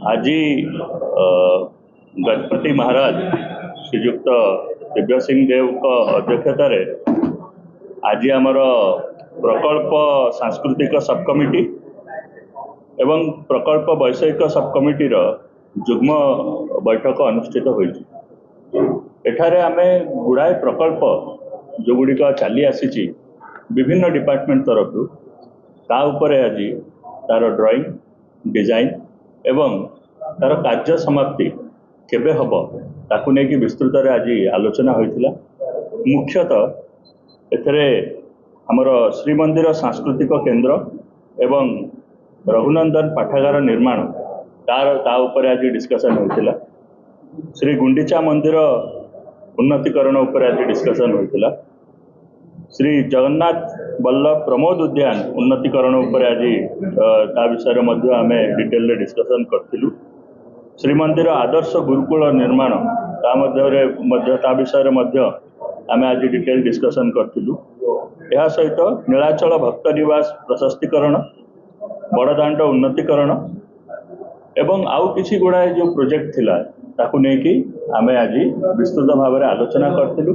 आज गजपति महाराज श्रीयुक्त दिव्य सिंह देव अध्यक्षतार आज आमर प्रकल्प सांस्कृतिक सब कमिटी एवं प्रकल्प वैषयिक सब कमिटी जुग्म बैठक अनुष्ठित होठारे आमे गुड़ाए प्रकल्प जो गुड़िक चली आसी विभिन्न डिपार्टमेंट तरफ ता उपरे आज तार ड्राइंग डिजाइन एवं तार कार्य समाप्ति केबे हब ताकू नहीं विस्तृत आज आलोचना होइथिला। मुख्यतः एथरे हमर श्रीमंदिर सांस्कृतिक केंद्र एवं रघुनंदन पाठागार निर्माण ता उपरे आज डिस्कशन होइथिला। श्री गुंडीचा मंदिर उन्नतीकरण उपरे आज डिस्कशन होइथिला। श्री जगन्नाथ बल्लभ प्रमोद उद्यान उन्नतीकरण उपरे आज ता विषय मध्य आमे डिटेल रे डिस्कशन करथिलु। श्रीमंदिर आदर्श गुरुकुल निर्माण ता विषय मध्य आमे आज डिटेल डिस्कशन करथिलु। यह सहित नीलाचल भक्त निवास प्रशस्तीकरण बड़दाण्ड उन्नतीकरण एवं आउ किछि गुड़ाए जो प्रोजेक्ट थिला ताकू नेकी आमे आज विस्तृत भाव में आलोचना करथिलु।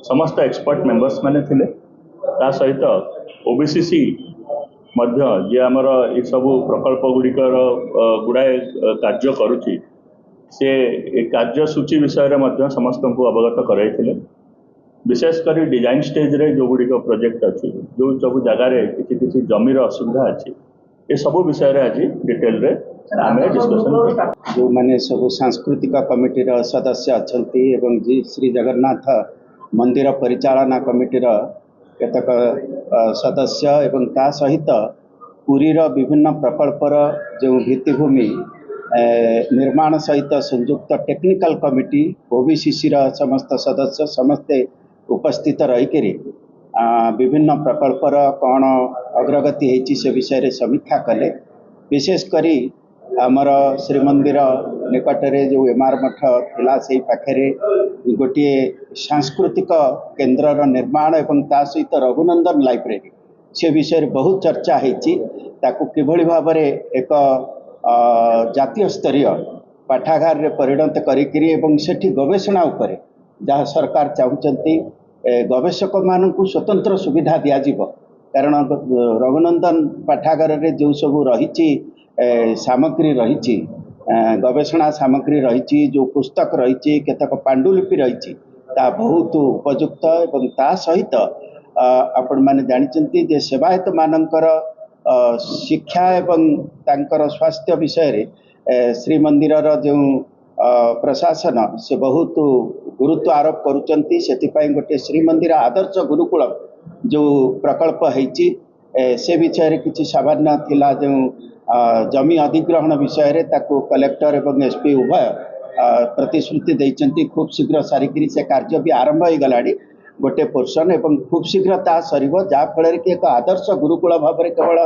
समस्त एक्सपर्ट मेंबर्स माने थिले ता सहित ओबीसीसी मध्य जे आमर ये सबू प्रकल्प गुड़िकर गुड़ाए कार्य करुच्ची से कार्यसूची विषय में समस्त को अवगत कराइथिले। विशेषकर डिजाइन स्टेज रे जो गुड़िक प्रोजेक्ट अच्छी जो सब जगार किसी जमीर असुविधा अच्छी ये सबू विषय रे आज डिटेल रे आमे डिस्कशन जो माने सब सांस्कृतिक कमिटी सदस्य अच्छी एवं जी श्री जगन्नाथ मंदिर परिचालना कमिटी केतक सदस्य एवं ता सहित पुरी विभिन्न प्रकल्पर जो भित्तिभूमि निर्माण सहित संयुक्त टेक्निकल कमिटी ओबीसीसी समस्त सदस्य समस्ते उपस्थित रहीकि विभिन्न प्रकल्पर कौन अग्रगति होती से विषय रे समीक्षा कले। विशेषकर आमर श्रीमंदिर निकटरे जो एमआर मठ थिला से पाखरे गोटे सांस्कृतिक केन्द्र निर्माण एवं ता सहित रघुनंदन लाइब्रेरी से विषय बहुत चर्चा होती ताकू किभली भाव एक जातीय स्तरीय पाठागार रे परिणत करिकरी एवं सेठी गवेषणा उपरे जहाँ सरकार चाहते गवेषक मानू स्वतंत्र सुविधा दिज्व कारण रघुनंदन पाठागार रे जो सब रही सामग्री रही गवेषणा सामग्री रही जो पुस्तक रही केतक पांडुलिपि रही बहुत उपयुक्त एवं ता सहित आपण माने जानिचंती जे सेवायत मानकर शिक्षा एवं तांकर स्वास्थ्य विषय रे श्रीमंदिर जो प्रशासन से बहुत गुरुत्व आरोप करुचंती सेतिपाई गोटे श्रीमंदिर आदर्श गुरुकुल जो प्रकल्प होईची से विषय रे किछि सामान्य थिला जो जमी अधिग्रहण विषय रे ताकू कलेक्टर एवं एसपी उभय प्रतिश्रुति देइचंती खूब शीघ्र सारिकी से कार्य भी आरंभ हो गलाड़ी गोटे पोर्शन एवं खूब शीघ्र ता सरिबो जा फल कि एक आदर्श गुरुकुल भाव में केवल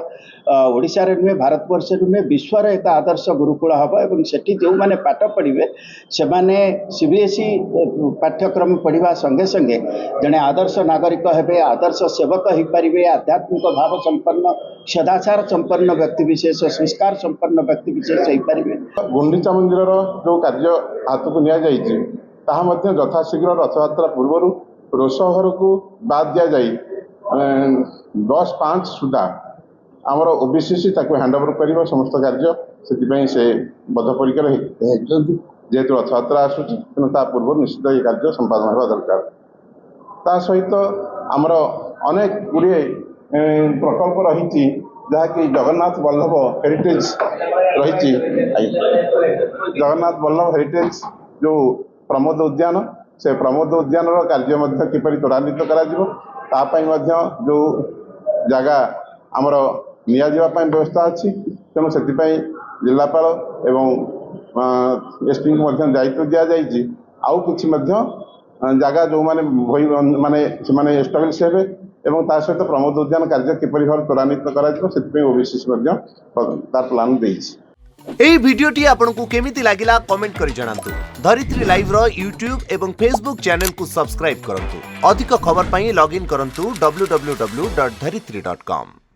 ओडिशा रे नुहे भारतवर्ष नुहे विश्व रे एक आदर्श गुरुकुल हम एवं सेठी जो माने पाठ पढ़िबे से माने सीबीएसई पाठ्यक्रम पढ़िबा संगे संगे जने आदर्श नागरिक हेबे आदर्श सेवक हो पारिबे आध्यात्मिक भाव संपन्न सदाचार संपन्न व्यक्ति विशेष संस्कार संपन्न व्यक्ति विशेष हो पारिबे। गुंडीचा मंदिर जो कार्य हाथ को निया जाइछि ताहा मध्य यथाशीघ्र रथयात्रा पूर्व रोषघर को बाद दि जाए 10/5 सुधा आमर ओबीसीसी हैंड ओवर कर समस्त कार्य से बद्धपरिकर जेहेतु रथयात्रा आसूँ तेणु पूर्व निश्चित ये कार्य संपादन होगा दरकार। ता सहित आमर अनेक गुड़े प्रकल्प रही जहाँकि जगन्नाथ बल्लभ हेरिटेज रही जगन्नाथ बल्लभ हेरिटेज जो प्रमोद उद्यान से प्रमोद उद्यान कार्य किपरि त्वरान्वित कर जो जगह आमर निया व्यवस्था अच्छी तेणु से जिलापाल एवं एसपी को दायित्व दि जाइए आउ कि जगह जो माने से एस्टाब्लिश हे एवं ता सहित प्रमोद उद्यान कार्य किपरि भाव त्वरान्वित कर ओबीसीसी तार प्लान देइछि। এই ভিডিওটি आपनको केमिति लागिला कमेंट करि जणांतु। धरित्री लाइव रो यूट्यूब एवं फेसबुक चैनल को सब्सक्राइब करंतु। अधिक खबर पई लॉगिन करंतु www.dharitri.com।